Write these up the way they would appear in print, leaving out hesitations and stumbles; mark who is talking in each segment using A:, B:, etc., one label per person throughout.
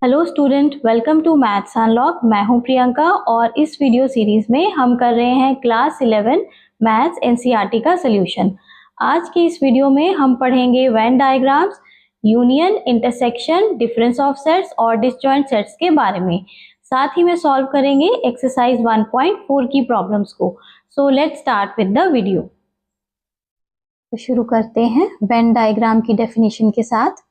A: Hello student, welcome to Maths Unlock. मैं हूं प्रियंका और इस वीडियो सीरीज में हम कर रहे हैं क्लास 11 मैथ्स एनसीईआरटी का सॉल्यूशन। आज की इस वीडियो में हम पढ़ेंगे Venn diagrams, union, intersection, difference of sets और डिसजॉइंट सेट्स के बारे में। साथ ही में सॉल्व करेंगे एक्सरसाइज 1.4 की प्रॉब्लम्स को। So let's start with the video. तो शुरू करते हैं वेन डायग्राम की डेफिनेशन के साथ।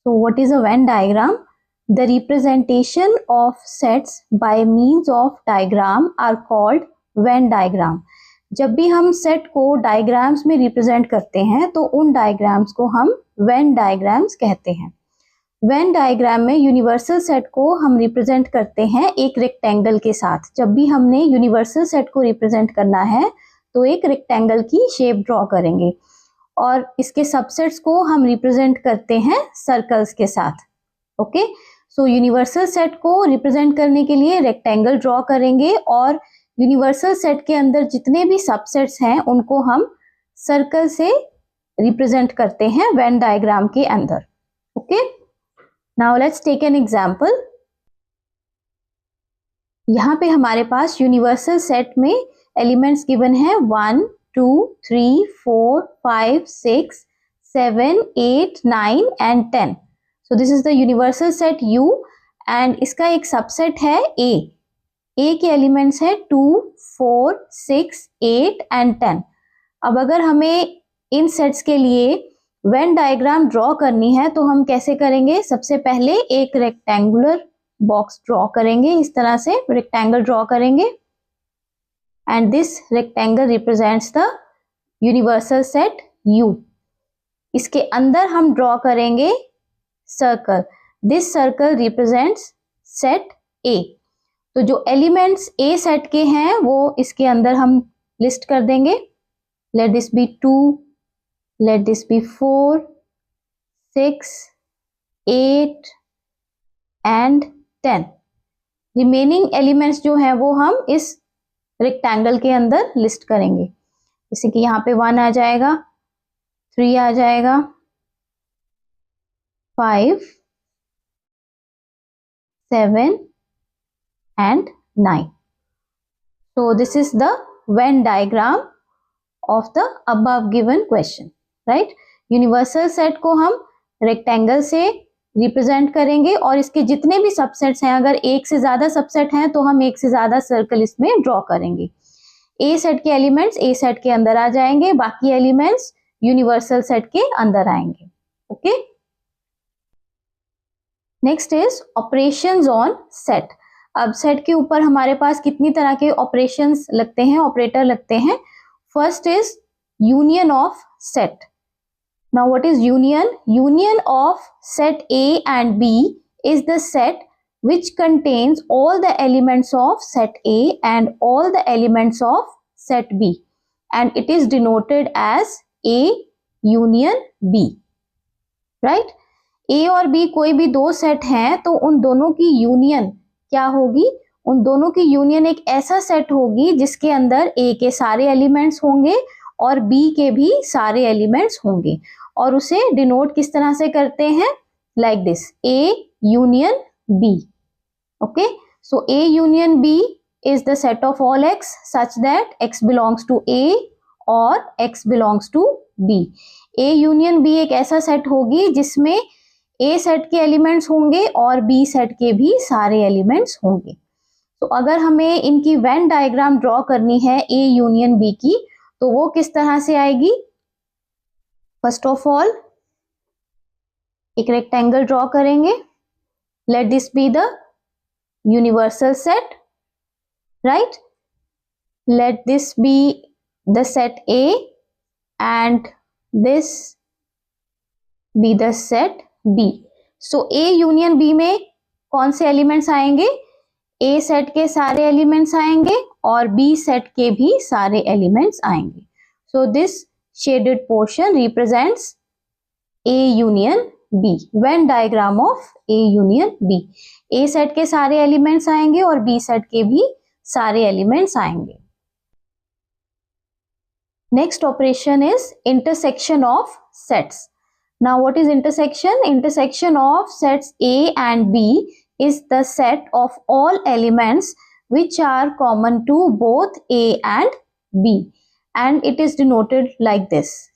A: So what is a Venn diagram? The representation of sets by means of diagram are called Venn diagram. जब भी हम सेट को डायग्राम्स में रिप्रेजेंट करते हैं तो उन डायग्राम्स को हम वेन डायग्राम्स कहते हैं। वेन डायग्राम में यूनिवर्सल सेट को हम रिप्रेजेंट करते हैं एक रेक्टेंगल के साथ। जब भी हमने यूनिवर्सल सेट को रिप्रेजेंट करना है तो एक रेक्टेंगल की शेप ड्रॉ करेंगे और इसके सबसेट्स को हम रिप्रेजेंट करते हैं सर्कल्स के साथ। ओके, सो यूनिवर्सल सेट को रिप्रेजेंट करने के लिए रेक्टेंगल ड्रॉ करेंगे और यूनिवर्सल सेट के अंदर जितने भी सबसेट्स हैं उनको हम सर्कल से रिप्रेजेंट करते हैं वेन डायग्राम के अंदर। Okay, now let's take an example. यहाँ पे हमारे पास यूनिवर्सल सेट में एलिमेंट्स गिवन है 1 2 3 4 5 6 7 8 9 and 10। So this is the universal set U and इसका एक सबसेट है A। A के एलिमेंट्स है 2 4 6 8 and 10। अब अगर हमें इन सेट्स के लिए वेन डायग्राम ड्रॉ करनी है तो हम कैसे करेंगे? सबसे पहले एक रेक्टेंगुलर बॉक्स ड्रॉ करेंगे, इस तरह से रेक्टेंगल ड्रॉ करेंगे and this rectangle represents the universal set U। इसके अंदर हम ड्रॉ करेंगे circle. This circle represents set A। तो जो एलिमेंट्स A सेट के हैं वो इसके अंदर हम लिस्ट कर देंगे। Let this be 2, let this be 4 6 8 and 10। Remaining elements जो हैं वो हम इस रेक्टेंगल के अंदर लिस्ट करेंगे। जैसे कि यहाँ पे 1 आ जाएगा, 3 आ जाएगा, 5 7 and 9। So this is the Venn diagram of the above given question, right? Universal set को हम रेक्टेंगल से रिप्रेजेंट करेंगे और इसके जितने भी सबसेट्स हैं, अगर एक से ज्यादा सबसेट हैं तो हम एक से ज्यादा सर्कल इसमें ड्रॉ करेंगे। ए सेट के एलिमेंट्स ए सेट के अंदर आ जाएंगे, बाकी एलिमेंट्स यूनिवर्सल सेट के अंदर आएंगे। Okay, next is operations on set. अब सेट के ऊपर हमारे पास कितनी तरह के ऑपरेशंस लगते हैं, ऑपरेटर लगते हैं। First is union of set. Now what is union? Union of set A and B is the set which contains all the elements of set A and all the elements of set B and it is denoted as A union B, right? A और B कोई भी दो set हैं तो उन दोनों की union क्या होगी? उन दोनों की यूनियन एक ऐसा सेट होगी जिसके अंदर A के सारे एलिमेंट्स होंगे और B के भी सारे एलिमेंट्स होंगे और उसे डिनोट किस तरह से करते हैं? Like this, A union B। Okay, so A union B is the set of all x such that x belongs to A और x belongs to B। A union B एक ऐसा सेट होगी जिसमें A सेट के elements होंगे और B set के भी सारे एलिमेंट्स होंगे। तो अगर हमें इनकी वेन डायग्राम ड्रॉ करनी है A यूनियन B की तो वो किस तरह से आएगी? फर्स्ट ऑफ ऑल एक रेक्टेंगल ड्रॉ करेंगे। Late this be the universal set, right? Late this be the set A and this be the set B। So A union B में कौन से एलिमेंट्स आएंगे? A सेट के सारे elements आएंगे और B सेट के भी सारे एलिमेंट्स आएंगे। So this shaded portion represents A union B, Venn diagram of A union B। A set के सारे एलिमेंट्स आएंगे और B सेट के भी सारे एलिमेंट्स आएंगे। Next operation is intersection of sets. Now what is intersection? Intersection of sets A and B is the set of all elements which are common to both A and B, and it is denoted like this,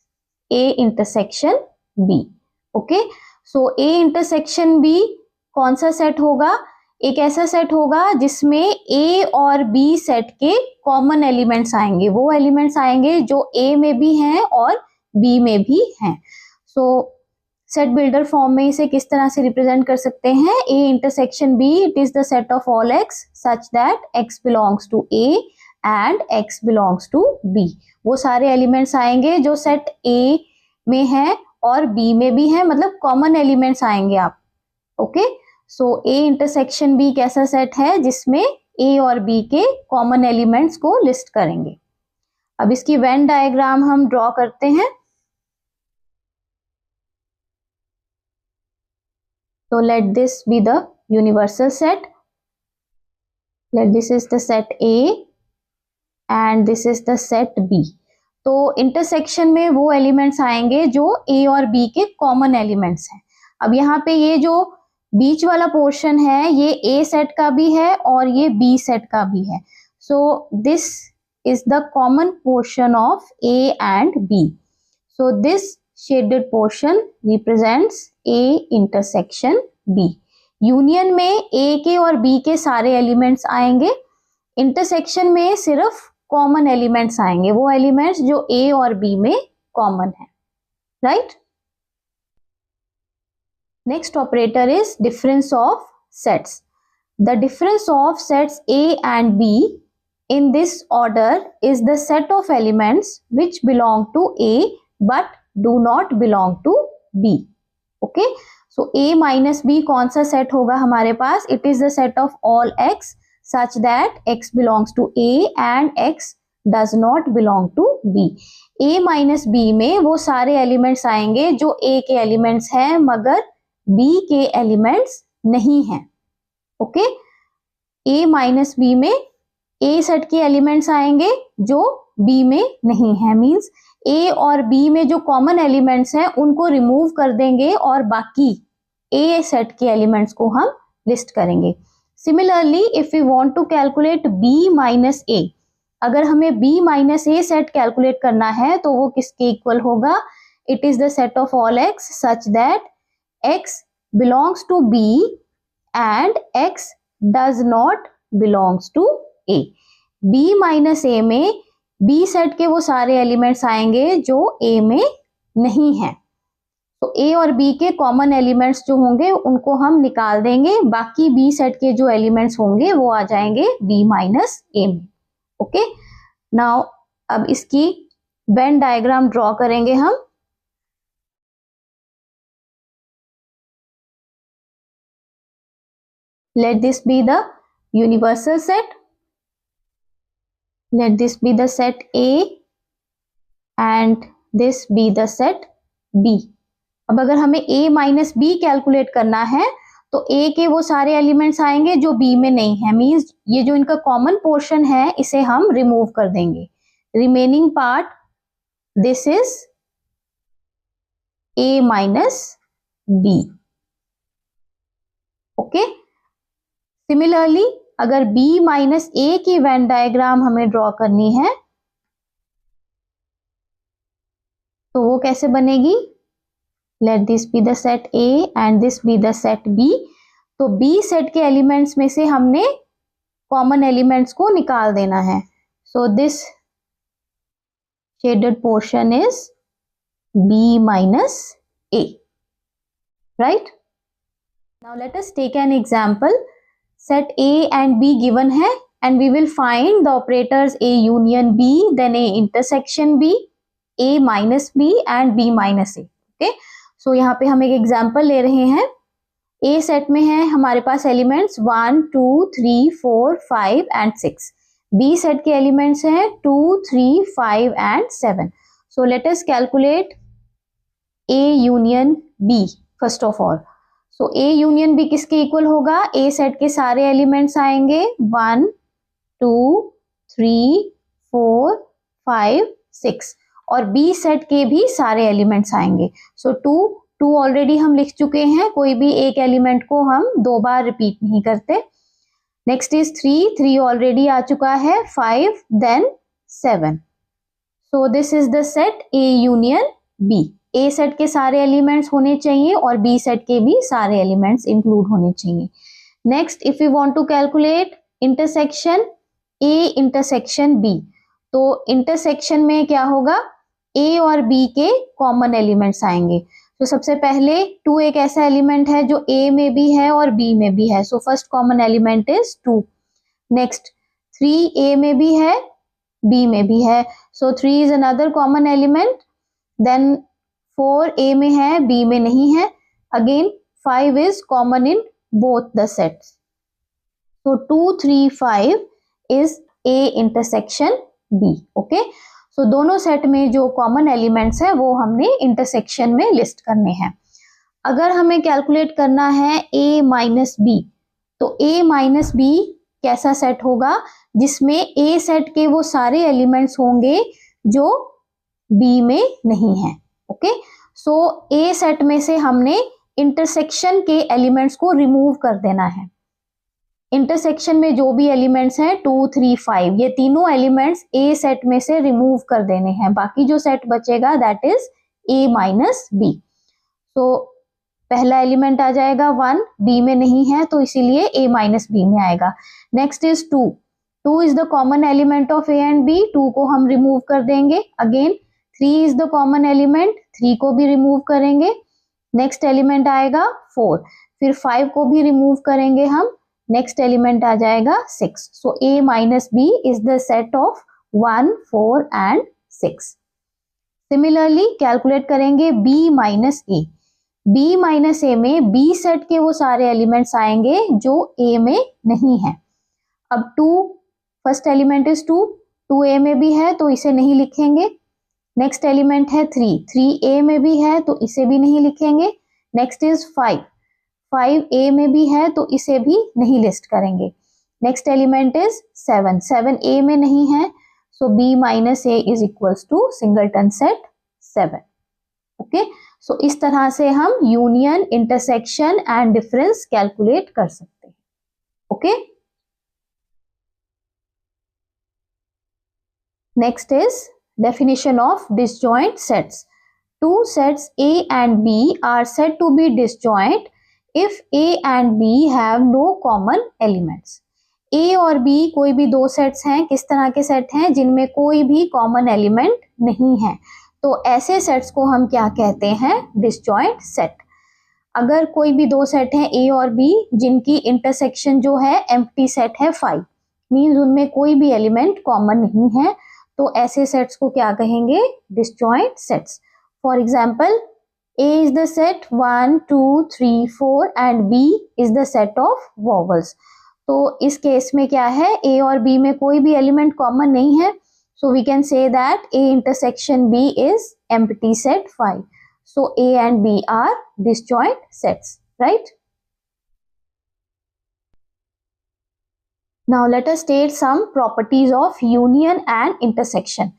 A: A intersection B. Okay, so A intersection B कौन सा set होगा? एक ऐसा set होगा जिसमें A और B set के common elements आएंगे, वो एलिमेंट्स आएंगे जो A में भी हैं और B में भी हैं. सो सेट बिल्डर फॉर्म में इसे किस तरह से रिप्रेजेंट कर सकते हैं? A intersection B, it is the set of all x such that x belongs to A and x belongs to B. वो सारे एलिमेंट्स आएंगे जो सेट A में है और B में भी है, मतलब कॉमन एलिमेंट्स आएंगे आप. Okay, so A intersection B कैसा सेट है? जिसमें A और B के कॉमन एलिमेंट्स को लिस्ट करेंगे. अब इसकी वेन डायग्राम हम ड्रॉ करते हैं. So let this be the universal set. Let this is the set A and this is the set B. तो इंटरसेक्शन में वो एलिमेंट्स आएंगे जो A और B के कॉमन एलिमेंट्स हैं. अब यहाँ पे ये जो बीच वाला पोर्शन है ये A सेट का भी है और ये B सेट का भी है. So this is the common portion of A and B. So this shaded portion represents A intersection B. Union में A के और B के सारे एलिमेंट्स आएंगे, इंटरसेक्शन में सिर्फ कॉमन एलिमेंट्स आएंगे, वो एलिमेंट्स जो A और B में कॉमन है. Right. Next operator is difference of sets. The difference of sets A and B in this order is the set of elements which belong to A but do not belong to B. Okay, so A minus B कौन सा set होगा हमारे पास? It is the set of all x such that x belongs to A and x does not belong to B. A minus B में वो सारे elements आएंगे जो A के एलिमेंट्स हैं मगर B के एलिमेंट्स नहीं हैं. ओके, A minus B में A सेट के एलिमेंट्स आएंगे जो B में नहीं है. मीन्स A और B में जो कॉमन एलिमेंट्स हैं उनको रिमूव कर देंगे और बाकी A सेट के एलिमेंट्स को हम लिस्ट करेंगे. Similarly if we want to calculate B minus A, अगर हमें B minus A set calculate करना है तो वो किसके इक्वल होगा? It is the set of all x such that x belongs to B and x does not belongs to A. B minus A में B set के वो सारे एलिमेंट्स आएंगे जो A में नहीं हैं. तो A और B के कॉमन एलिमेंट्स जो होंगे उनको हम निकाल देंगे, बाकी B सेट के जो एलिमेंट्स होंगे वो आ जाएंगे B माइनस A में. ओके, नाउ अब इसकी वेन डायग्राम ड्रॉ करेंगे हम. Late this be the universal set. Let this be the set A and this be the set B. अब अगर हमें A माइनस B कैलकुलेट करना है तो A के वो सारे एलिमेंट्स आएंगे जो B में नहीं है. मीन्स ये जो इनका कॉमन पोर्शन है इसे हम रिमूव कर देंगे. Remaining part this is A minus B. Okay, similarly अगर B माइनस A की वेन डायग्राम हमें ड्रॉ करनी है तो वो कैसे बनेगी? Let this be the set A and this be the set B. तो B सेट के एलिमेंट्स में से हमने कॉमन एलिमेंट्स को निकाल देना है. So this shaded portion is B minus A. Right. Now let us take an example. Set A and B given है and we will find the operators A union B, then A intersection B, A minus B and B minus A. Okay, so यहाँ पे हम एक example ले रहे हैं. A set में है हमारे पास एलिमेंट्स 1, 2, 3, 4, 5 एंड 6. B सेट के एलिमेंट्स हैं 2, 3, 5 and 7. So let us calculate A union B first of all. तो A यूनियन B किसके इक्वल होगा? A सेट के सारे एलिमेंट्स आएंगे 1, 2, 3, 4, 5, 6 और B सेट के भी सारे एलिमेंट्स आएंगे. सो 2 2 ऑलरेडी हम लिख चुके हैं, कोई भी एक एलिमेंट को हम 2 बार रिपीट नहीं करते। नेक्स्ट इज 3 ऑलरेडी आ चुका है, 5 then 7। So this is the set A union B। A set के सारे एलिमेंट्स होने चाहिए और B सेट के भी सारे एलिमेंट्स इंक्लूड होने चाहिए। Next, if you want to calculate intersection A intersection B, तो इंटरसेक्शन में क्या होगा, A और B के कॉमन एलिमेंट्स आएंगे। तो सबसे पहले 2 एक ऐसा एलिमेंट है जो A में भी है और B में भी है, so first common element is 2। Next 3 A में भी है, B में भी है, so 3 is another common element. Then 4 A में है, B में नहीं है। Again 5 is common in both the sets, so 2 3 5 is A intersection B। Okay, so दोनों सेट में जो कॉमन एलिमेंट्स है वो हमने इंटरसेक्शन में लिस्ट करने हैं। अगर हमें कैलकुलेट करना है A माइनस बी, तो A माइनस बी कैसा सेट होगा, जिसमें A सेट के वो सारे एलिमेंट्स होंगे जो B में नहीं है। ओके, सो A सेट में से हमने इंटरसेक्शन के एलिमेंट्स को रिमूव कर देना है। इंटरसेक्शन में जो भी एलिमेंट्स हैं 2 3 5, ये तीनों एलिमेंट्स A सेट में से रिमूव कर देने हैं। बाकी जो सेट बचेगा that is A minus B. तो पहला एलिमेंट आ जाएगा 1, B में नहीं है तो इसीलिए A माइनस बी में आएगा। Next is 2 is the common element of A and B, 2 को हम रिमूव कर देंगे। Again 3 is the common element, 3 को भी रिमूव करेंगे। नेक्स्ट एलिमेंट आएगा 4, फिर 5 को भी रिमूव करेंगे हम। नेक्स्ट एलिमेंट आ जाएगा 6। So A minus B is the set of 1 4 and 6। Similarly calculate करेंगे B minus A. B minus A में B सेट के वो सारे एलिमेंट्स आएंगे जो A में नहीं है। अब 2, फर्स्ट एलिमेंट इज 2 A में भी है तो इसे नहीं लिखेंगे। नेक्स्ट एलिमेंट है 3 A में भी है तो इसे भी नहीं लिखेंगे। नेक्स्ट इज 5 A में भी है तो इसे भी नहीं लिस्ट करेंगे। नेक्स्ट एलिमेंट इज 7 A में नहीं है, so B minus A is equals to singleton set 7। Okay, so इस तरह से हम union, intersection and difference calculate कर सकते हैं। Okay, next is definition of disjoint sets. Two sets A and B are said to be disjoint if A and B have no common elements. A और B कोई भी दो sets हैं, किस तरह के सेट हैं, जिनमें कोई भी कॉमन एलिमेंट नहीं है, तो ऐसे सेट्स को हम क्या कहते हैं, डिसजॉइंट सेट। अगर कोई भी दो सेट हैं A और B जिनकी इंटरसेक्शन जो है एम्प्टी सेट है 5, मींस उनमें कोई भी एलिमेंट कॉमन नहीं है, तो ऐसे सेट्स को क्या कहेंगे, disjoint sets. For example A is the set 1 2 3 4 and B is the set of vowels। तो इस केस में क्या है, A और B में कोई भी एलिमेंट कॉमन नहीं है, so we can say that A intersection B is empty set 5। so A and B are disjoint sets, right? Now let us state some properties of union and intersection।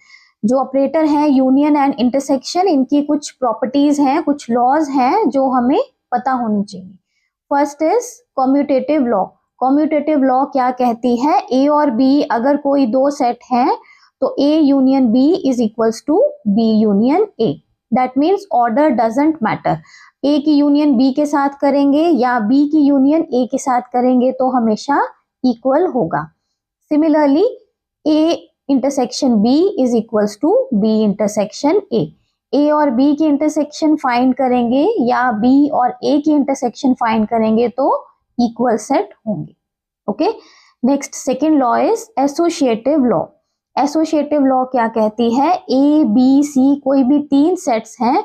A: जो operator हैं union and intersection, इनकी कुछ properties हैं, कुछ laws हैं जो हमें पता होनी चाहिए। First is commutative law. Commutative law क्या कहती है, A और B अगर कोई दो सेट हैं तो A union B is equals to B union A। That means order doesn't matter, A की यूनियन B के साथ करेंगे या B की यूनियन A के साथ करेंगे तो हमेशा इक्वल होगा। Similarly A intersection B is equals to B intersection A। A और B की इंटरसेक्शन फाइंड करेंगे या B और A की इंटरसेक्शन फाइंड करेंगे तो इक्वल सेट होंगे। Okay, next second law is associative law. Associative law क्या कहती है, A B C कोई भी तीन सेट्स हैं,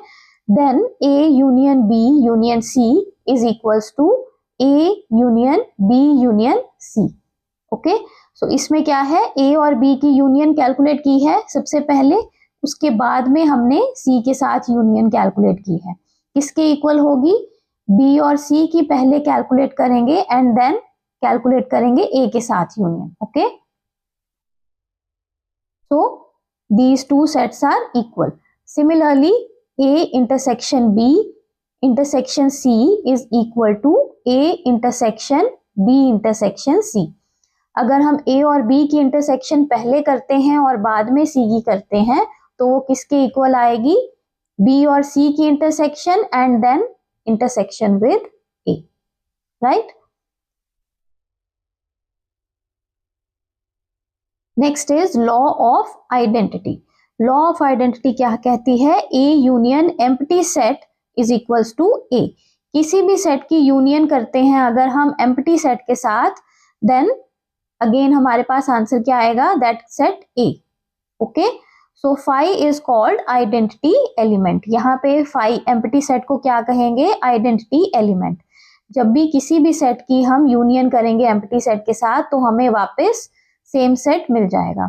A: then A union B union C is equals to A union B union C। Okay, so इसमें क्या है, A और B की यूनियन कैलकुलेट की है सबसे पहले, उसके बाद में हमने C के साथ यूनियन कैलकुलेट की है। किसके इक्वल होगी, B और C की पहले कैलकुलेट करेंगे एंड देन कैलकुलेट करेंगे A के साथ union. Okay, so these two sets are equal. Similarly A intersection B intersection C is equal to A intersection B intersection C। अगर हम A और B की इंटरसेक्शन पहले करते हैं और बाद में C की करते हैं तो वो किसके इक्वल आएगी? B और C की intersection and then intersection with A, right? Next is law of identity. Law of identity क्या कहती है? A union empty set is equals to A। किसी भी सेट की यूनियन करते हैं अगर हम एम्प्टी सेट के साथ, देन अगेन हमारे पास आंसर क्या आएगा? That set A। Okay, so phi is called identity element. यहाँ पे फाई एम्प्टी सेट को क्या कहेंगे? Identity element. जब भी किसी भी सेट की हम यूनियन करेंगे एम्प्टी सेट के साथ तो हमें वापस सेम सेट मिल जाएगा।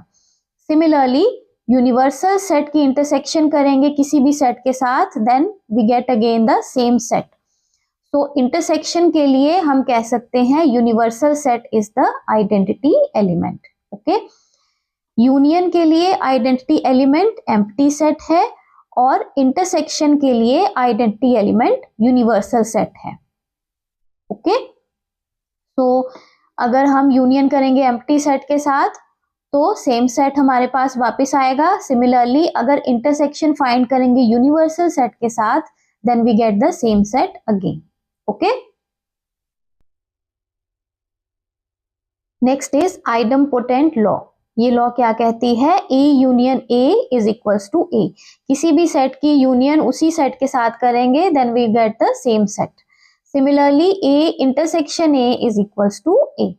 A: सिमिलरली यूनिवर्सल सेट की इंटरसेक्शन करेंगे किसी भी सेट के साथ, then we get again the same set. So intersection के लिए हम कह सकते हैं universal set is the identity element. Okay, union के लिए आइडेंटिटी एलिमेंट एम्प्टी सेट है और इंटरसेक्शन के लिए आइडेंटिटी एलिमेंट यूनिवर्सल सेट है। ओके, तो अगर हम यूनियन करेंगे एम्प्टी सेट के साथ तो सेम सेट हमारे पास वापस आएगा। सिमिलरली अगर इंटरसेक्शन फाइंड करेंगे यूनिवर्सल सेट के साथ, then we get the same set again. Okay, next is idempotent law. ये लॉ क्या कहती है? A union A is equals to A। किसी भी सेट की यूनियन उसी सेट के साथ करेंगे, then we get the same set. Similarly A intersection A is equals to A।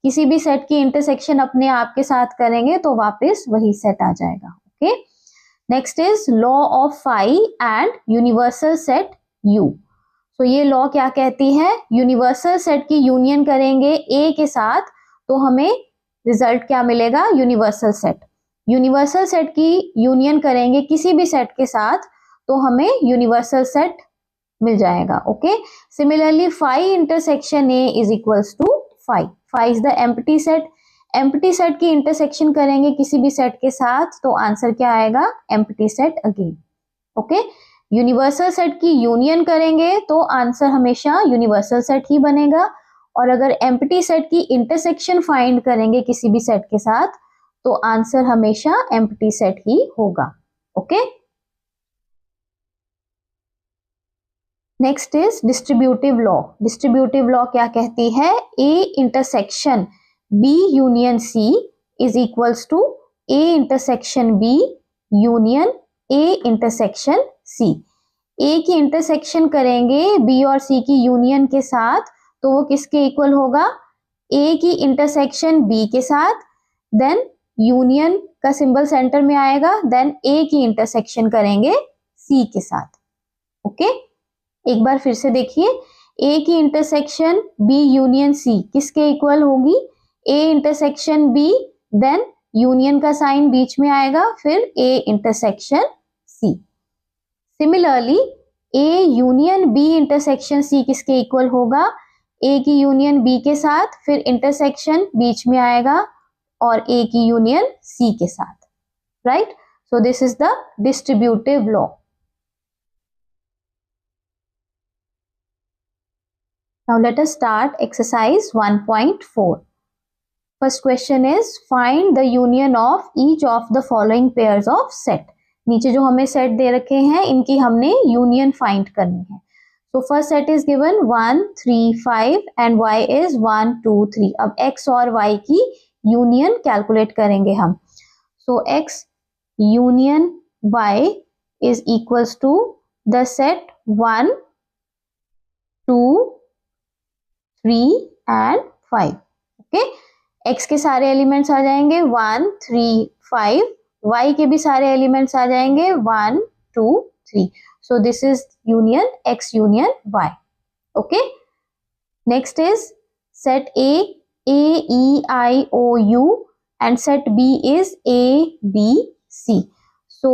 A: किसी भी सेट की इंटरसेक्शन अपने आप के साथ करेंगे तो वापस वही सेट आ जाएगा। Okay, next is law of phi and universal set U। तो ये लॉ क्या कहती है? यूनिवर्सल सेट की यूनियन करेंगे A के साथ तो हमें रिजल्ट क्या मिलेगा? Universal set. यूनिवर्सल सेट की यूनियन करेंगे किसी भी सेट के साथ तो हमें यूनिवर्सल सेट मिल जाएगा। Okay, similarly phi intersection A is equals to phi. Phi is the empty set. Empty set की इंटरसेक्शन करेंगे किसी भी सेट के साथ तो आंसर क्या आएगा? Empty set again. Okay, universal set की यूनियन करेंगे तो आंसर हमेशा यूनिवर्सल सेट ही बनेगा और अगर एम्प्टी सेट की इंटरसेक्शन फाइंड करेंगे किसी भी सेट के साथ तो आंसर हमेशा एम्प्टी सेट ही होगा। Okay, next is distributive law. Distributive law क्या कहती है? A intersection B union C is equals to A intersection B union A intersection C। A की इंटरसेक्शन करेंगे B और C की यूनियन के साथ तो वो किसके इक्वल होगा? A की इंटरसेक्शन B के साथ, देन यूनियन का सिंबल सेंटर में आएगा, देन A की इंटरसेक्शन करेंगे C के साथ। ओके, एक बार फिर से देखिए, A की इंटरसेक्शन B यूनियन C किसके इक्वल होगी? A intersection B, then union का साइन बीच में आएगा, फिर A intersection C। Similarly A union B intersection C किसके इक्वल होगा? A की यूनियन B के साथ, फिर इंटरसेक्शन बीच में आएगा और A की यूनियन C के साथ, right? So this is the distributive law. Now let us start exercise 1.4. First question is find the union of each of the following pairs of set. नीचे जो हमें सेट दे रखे हैं इनकी हमने यूनियन फाइंड करनी है। So first set is given 1, 3, 5 and y is 1, 2, 3. अब x और y की यूनियन कैलकुलेट करेंगे हम। So x union y is equals to the set 1, 2, 3 and 5. Okay, x के सारे एलिमेंट्स आ जाएंगे 1, 3, 5, y के भी सारे एलिमेंट्स आ जाएंगे 1, 2, 3. So this is union x union y. Okay, next is set A, E, I, O, U and set B is A, B, C. So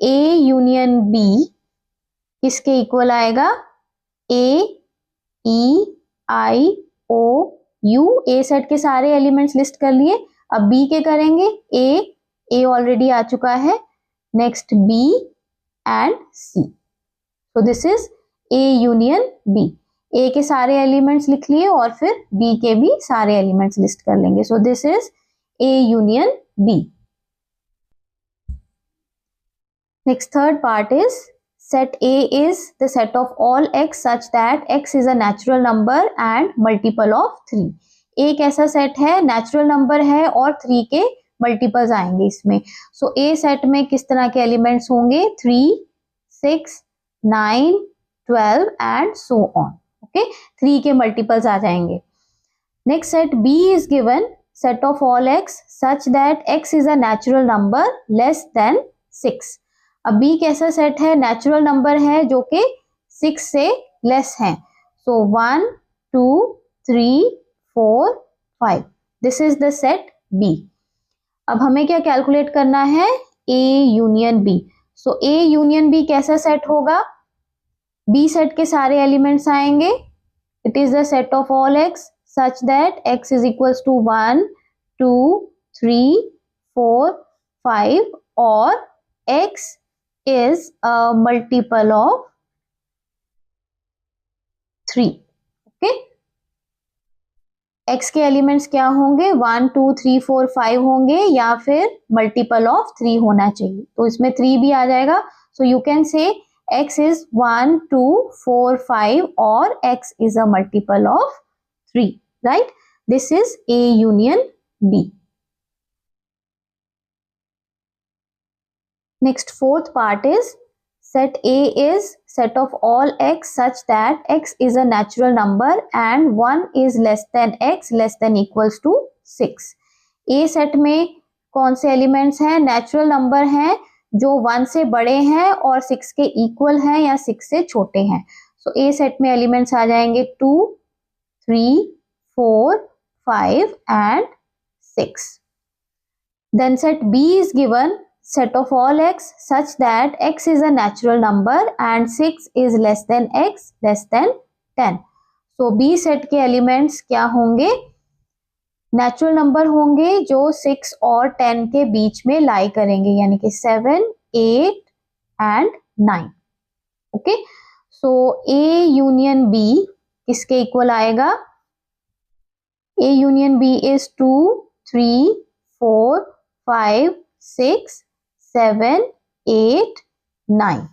A: A union B किसके equal आएगा? A, E, I, O, U। A set के सारे elements list कर लिए, अब B के करेंगे। A already आ चुका है, next B and C। So this is A union B. A के सारे एलिमेंट्स लिख लिए और फिर बी के भी सारे एलिमेंट्स लिस्ट कर लेंगे। So this is A union B. Next third part is set A is the set of all x such that x is a natural number and multiple of 3। A एक ऐसा set है, natural number है और 3 के multiples आएंगे इसमें। सो ए set में किस तरह के एलिमेंट्स होंगे? 3, 6, 9, 12 एंड सो ऑन। ओके, 3 के मल्टीपल्स आ जाएंगे। Next set B is given set of all x such that x is a natural number less than 6। अब B कैसा सेट है? नेचुरल नंबर है जो कि 6 से लेस है। सो 1, 2, 3, 4, 5, this is the set B। अब हमें क्या कैलकुलेट करना है? A union B। So A union B कैसा सेट होगा? B सेट के सारे एलिमेंट्स आएंगे। It is the set of all x such that x is equals to 1, 2, 3, 4, 5 और x is a multiple of 3। Okay, x के elements क्या होंगे? 1, 2, 3, 4, 5 होंगे या फिर मल्टीपल ऑफ 3 होना चाहिए। तो इसमें 3 भी आ जाएगा। So you can say x is 1, 2, 4, 5 और x is a multiple of 3, right? This is A union B. Next fourth part is set A is set of all x such that x is a natural number and 1 is less than x less than equals to 6। A set में कौन से elements हैं? Natural number हैं जो 1 से बड़े हैं और 6 के इक्वल हैं या 6 से छोटे हैं। सो A सेट में एलिमेंट्स आ जाएंगे 2, 3, 4, 5 and 6। Then set B is given set of all x such that x is a natural number and 6 is less than x less than 10। So B set के elements क्या होंगे? Natural number होंगे जो 6 और 10 के बीच में लाई करेंगे, यानी कि 7, 8 and 9। Okay, so A union B किसके इक्वल आएगा? A union B is 2, 3, 4, 5, 6, 7, 8, 9,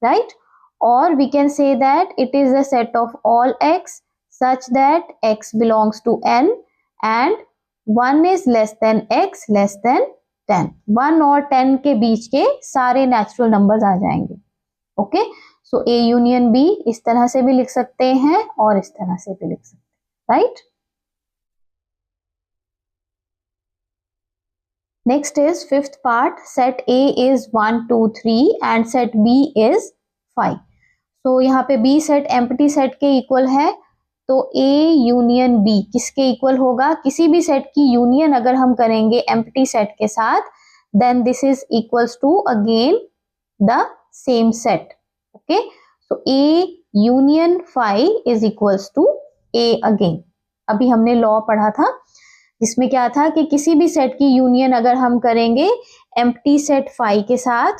A: right? Or we can say that it is a set of all x such that x belongs to n and 1 is less than x less than 10। 1 और 10 के बीच के सारे natural numbers आ जाएंगे। Okay, so A union B इस तरह से भी लिख सकते हैं और इस तरह से भी लिख सकते हैं, right? Next is fifth part, set A is 1, 2, 3 and set B is 5। So यहाँ पे B सेट एम्प्टी सेट के इक्वल है, तो A यूनियन B किसके इक्वल होगा? किसी भी सेट की यूनियन अगर हम करेंगे एम्प्टी सेट के साथ, then this is equals to again the same set। Okay, so A union 5 is equals to A again। अभी हमने लॉ पढ़ा था जिसमें क्या था कि किसी भी सेट की यूनियन अगर हम करेंगे एम्प्टी सेट 5 के साथ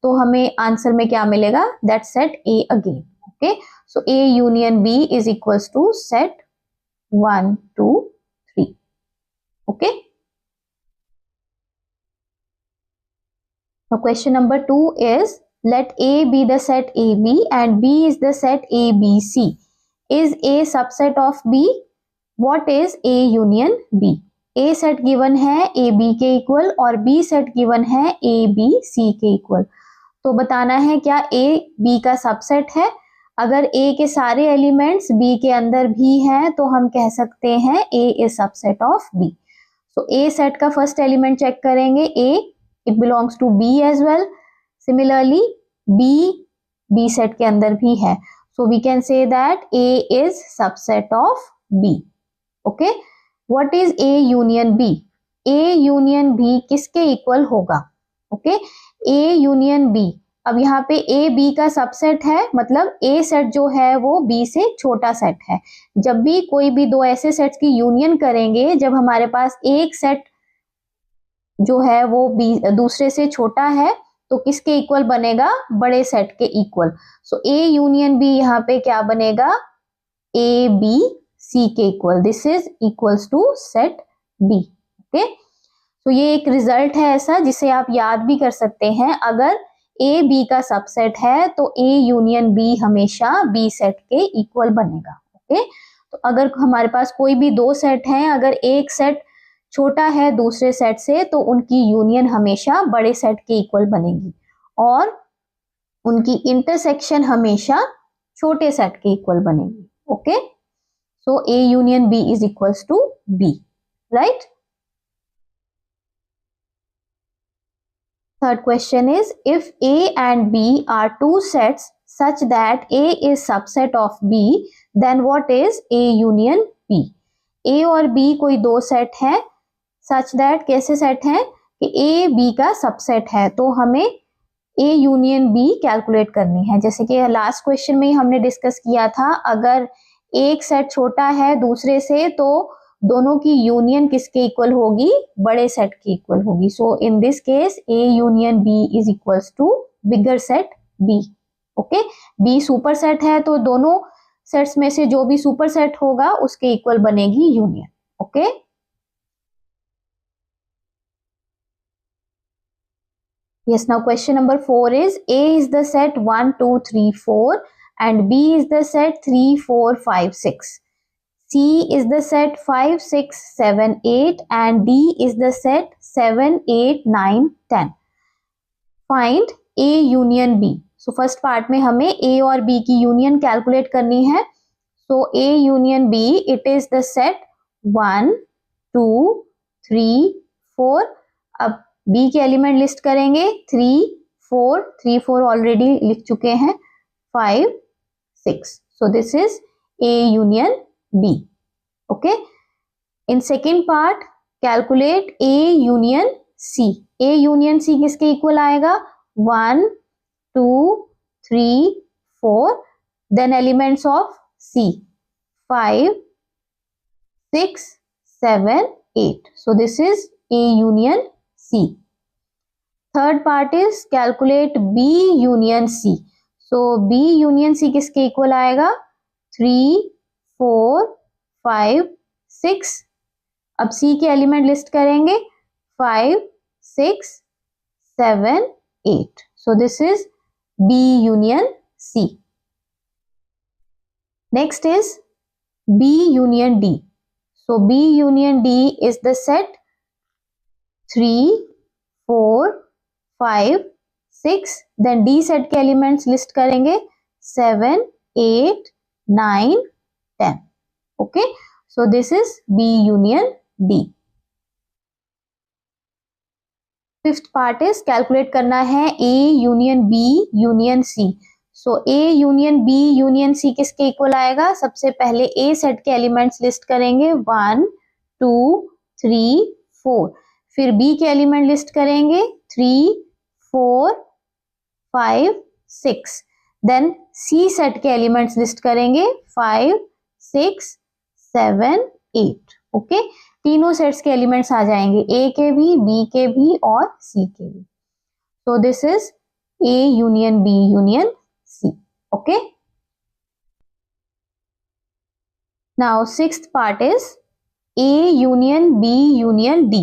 A: तो हमें आंसर में क्या मिलेगा? That set A again. Okay, so A union B is equals to set 1, 2, 3। Okay, now question number 2 is let A be the set AB and B is the set ABC। is A subset of B? What is A union B? A set given है A B के equal और B set given है A B C के equal. तो बताना है क्या A B का सबसेट है। अगर A के सारे एलिमेंट्स B के अंदर भी हैं तो हम कह सकते हैं A is subset of B। So A set का फर्स्ट एलिमेंट चेक करेंगे A, it belongs to B as well. Similarly B set के अंदर भी है, so we can say that A is subset of B। Okay, what is A union B? A union B किसके equal होगा? Okay, A union B, अब यहाँ पे A B का सबसेट है, मतलब A सेट जो है वो B से छोटा सेट है। जब भी कोई भी दो ऐसे सेट्स की यूनियन करेंगे जब हमारे पास एक सेट जो है वो B दूसरे से छोटा है, तो किसके इक्वल बनेगा, बड़े सेट के equal. So A union B यहाँ पे क्या बनेगा, ए बी सी के equal, this is equals to set B. Okay, तो ये एक रिजल्ट है ऐसा जिसे आप याद भी कर सकते हैं। अगर ए बी का सबसेट है तो ए यूनियन बी हमेशा बी सेट के इक्वल बनेगा। ओके, तो अगर हमारे पास कोई भी दो सेट हैं, अगर एक सेट छोटा है दूसरे सेट से तो उनकी यूनियन हमेशा बड़े सेट के इक्वल बनेगी और उनकी इंटरसेक्शन हमेशा छोटे सेट के इक्वल बनेगी। Okay, so A union B is equals to B, right. Third question is, if A and B are two sets such that A is subset of B, then what is A union B? A और B कोई दो set है, such that कैसे set है कि A B का subset है, तो हमें A यूनियन B कैलकुलेट करनी है। जैसे कि लास्ट क्वेश्चन में ही हमने डिस्कस किया था, अगर एक सेट छोटा है दूसरे से तो दोनों की यूनियन किसके इक्वल होगी, बड़े सेट के इक्वल होगी। So in this case A union B is equals to bigger set B. Okay, B super set है तो दोनों सेट्स में से जो भी सुपर सेट होगा उसके इक्वल बनेगी union. Okay, yes, now question number 4 is, A is the set 1 2 3 4 and B is the set 3 4 5 6. C is the set 5 6 7 8 and D is the set 7 8 9 10. Find A union B. So first part में हमें A और B की union calculate करनी है। So A union B, it is the set 1 2 3 4. अब B के element list करेंगे, 3 4 already लिख चुके हैं, 5 6. So this is A union B. Okay, in second part calculate A union C. A union C किसके equal आएगा, 1 2 3 4. then elements of C 5 6 7 8. so this is A union C. third part is calculate B union C. so B union C किसके equal आएगा, 3 4 5 6. अब C के element list करेंगे, 5 6 7 8. so this is B union C. next is B union D. so B union D is the set 3 4 5 6. then D set के elements list करेंगे, 7 8 9 10. okay, so this is B union D. fifth part is calculate करना है A union B union C. so A union B union C किसके equal आएगा, सबसे पहले A set के elements list करेंगे, 1 2 3 4. फिर B के एलिमेंट लिस्ट करेंगे, 3 4 5 6. देन C सेट के एलिमेंट्स लिस्ट करेंगे, 5 6 7 8. ओके, तीनों सेट्स के एलिमेंट्स आ जाएंगे, A के भी B के भी और C के भी. so this is A union B union C. okay, now sixth part is A union B union D.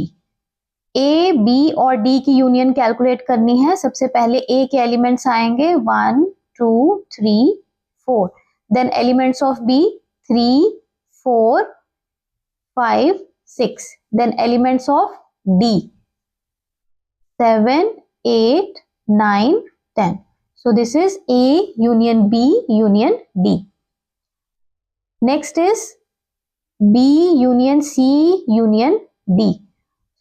A: A B और D की यूनियन कैलकुलेट करनी है। सबसे पहले A के एलिमेंट्स आएंगे, 1 2 3 4. Then elements of B 3 4 5 6. Then elements of D 7 8 9 10. so this is A union B union D. next is B union C union D.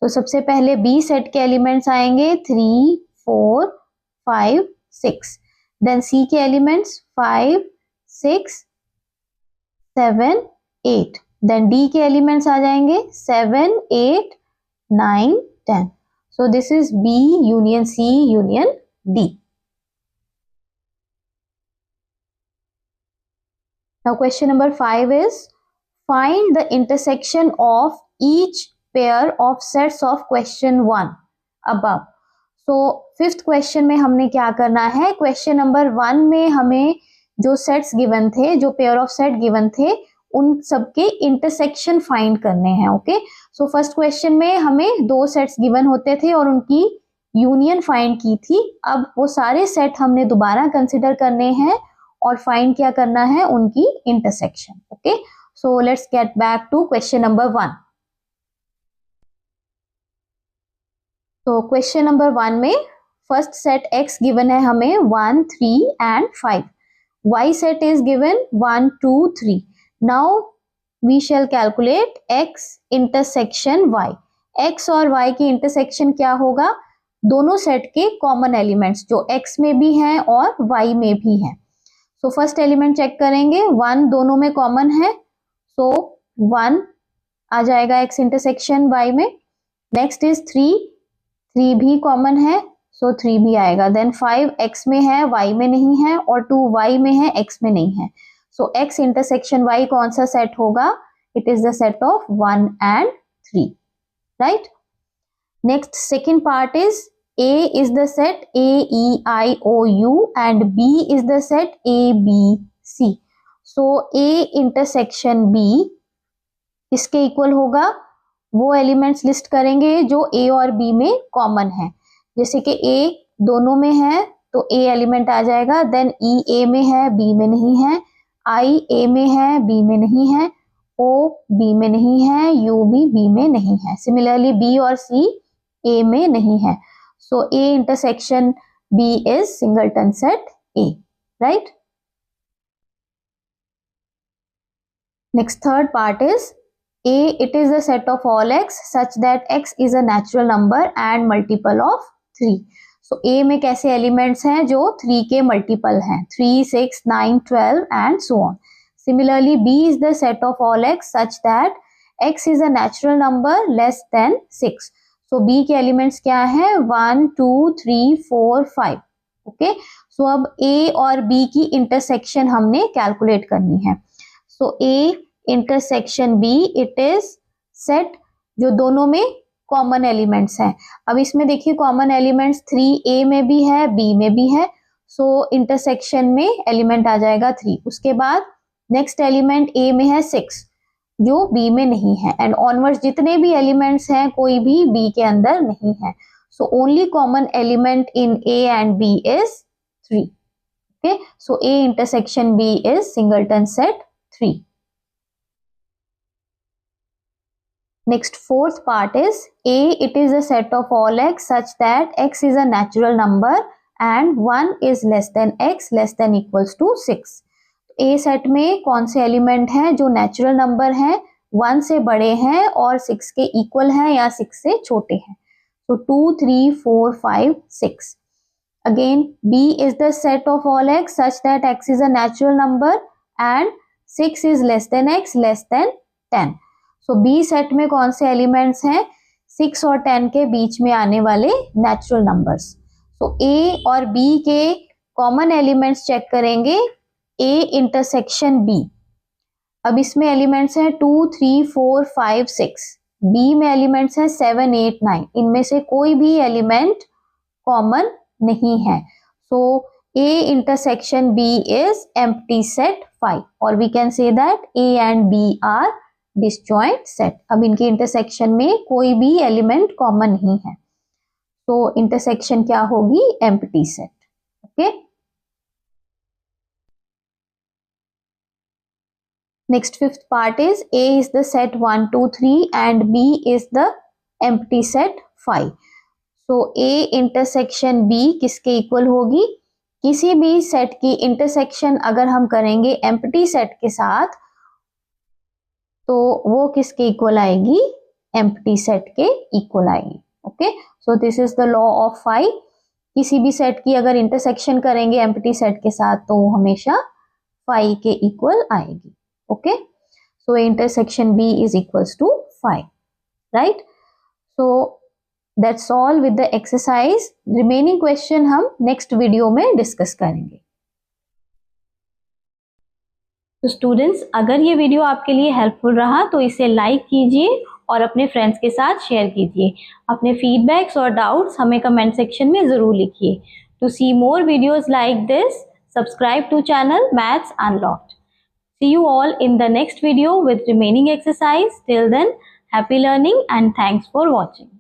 A: तो सबसे पहले B सेट के एलिमेंट्स आएंगे, 3 4 5 6. देन C के एलिमेंट्स 5 6 7 8. देन D के elements आ जाएंगे, 7 8 9 10. so this is B union C union D. now question number 5 is, find the intersection of each pair of sets of question 1 above. So fifth question में हमने क्या करना है, question number 1 में हमें जो सेट्स गिवन थे, जो पेयर ऑफ सेट गिवन थे, उन सबके इंटरसेक्शन फाइंड करने हैं। ओके, सो फर्स्ट क्वेश्चन में हमें 2 सेट्स गिवन होते थे और उनकी यूनियन फाइंड की थी। अब वो सारे सेट हमने दोबारा कंसिडर करने हैं और फाइंड क्या करना है, उनकी intersection. Okay, so let's get back to question number 1। तो क्वेश्चन नंबर 1 में फर्स्ट सेट x गिवन है हमें 1, 3 and 5। y set is given 1, 2, 3. Now we shall calculate x intersection y. x और y की इंटरसेक्शन क्या होगा, दोनों सेट के कॉमन एलिमेंट्स जो x में भी हैं और y में भी हैं। सो फर्स्ट एलिमेंट चेक करेंगे, 1 दोनों में कॉमन है, सो 1 आ जाएगा x इंटरसेक्शन y में। नेक्स्ट इज 3 भी कॉमन है, सो 3 भी आएगा। देन 5 x में है, y में नहीं है, और 2 y में है, x में नहीं है। सो x इंटरसेक्शन y कौन सा सेट होगा, it is the set of 1 and 3, right. Next second part is A is the set A, E, I, O, U and B is the set A, B, C. So A intersection B किसके equal होगा, वो elements list करेंगे जो A और B में common है। जैसे कि A दोनों में है तो A एलिमेंट आ जाएगा, देन E A में है, B में नहीं है, I A में है, B में नहीं है, O B में नहीं है, U भी B में नहीं है। सिमिलरली B और C A में नहीं है। So A intersection B is singleton set A, right? Next third part is A, it is the set of all x such that x is a natural number and multiple of 3. So A में कैसे elements हैं जो 3 के multiple हैं, 3, 6, 9, 12 and so on. Similarly B is the set of all x such that x is a natural number less than 6. तो B के elements क्या है, 1, 2, 3, 4, 5। ओके, सो अब A और B की इंटरसेक्शन हमने कैलकुलेट करनी है। So A intersection B, it is set जो दोनों में कॉमन एलिमेंट्स हैं। अब इसमें देखिए कॉमन एलिमेंट्स 3A में भी है, B में भी है, सो इंटरसेक्शन में एलिमेंट आ जाएगा 3। उसके बाद नेक्स्ट एलिमेंट A में है 6 जो B में नहीं है, एंड ऑनवर्ड्स जितने भी एलिमेंट्स हैं कोई भी B के अंदर नहीं है। So only common element in A and B is 3। Okay, so A intersection B is singleton set 3। Next fourth part is A, it is a set of all x such that x is a natural number and 1 is less than x less than equals to 6. A set में कौन से element हैं जो natural number हैं, 1 से बड़े हैं और 6 के इक्वल हैं या 6 से छोटे हैं। तो 2, 3, 4, 5, 6। Again B is the set of all x such that x is a natural number and 6 is less than x less than 10. So B set में कौन से एलिमेंट्स हैं, 6 और 10 के बीच में आने वाले नेचुरल नंबर्स। तो A और B के कॉमन एलिमेंट्स चेक करेंगे, A इंटरसेक्शन B। अब इसमें एलिमेंट्स हैं 2, 3, 4, 5, 6। B में एलिमेंट्स हैं 7, 8, 9। इनमें से कोई भी एलिमेंट कॉमन नहीं है। So A intersection B is empty set 5 और we can say that A and B are disjoint set. अब इनके इंटरसेक्शन में कोई भी एलिमेंट कॉमन नहीं है, तो इंटरसेक्शन क्या होगी, empty set. Okay, next fifth part is A is the set 1, 2, 3 and B is the empty set 5. So A intersection B किसके इक्वल होगी, किसी भी सेट की इंटरसेक्शन अगर हम करेंगे एम्प्टी सेट के साथ तो वो किसके इक्वल आएगी, एम्प्टी सेट के इक्वल आएगी। Okay, so this is the law of 5। किसी भी सेट की अगर इंटरसेक्शन करेंगे एम्प्टी सेट के साथ तो वो हमेशा 5 के इक्वल आएगी। Okay, so intersection B is equals to 5, right? So that's all with the exercise. Remaining question हम next video में discuss करेंगे। तो स्टूडेंट्स, अगर ये वीडियो आपके लिए हेल्पफुल रहा तो इसे लाइक कीजिए और अपने फ्रेंड्स के साथ शेयर कीजिए। अपने फीडबैक्स और डाउट्स हमें कमेंट सेक्शन में ज़रूर लिखिए। To see more videos like this, subscribe to channel Maths Unlocked. See you all in the next video with remaining exercise. Till then, happy learning and thanks for watching.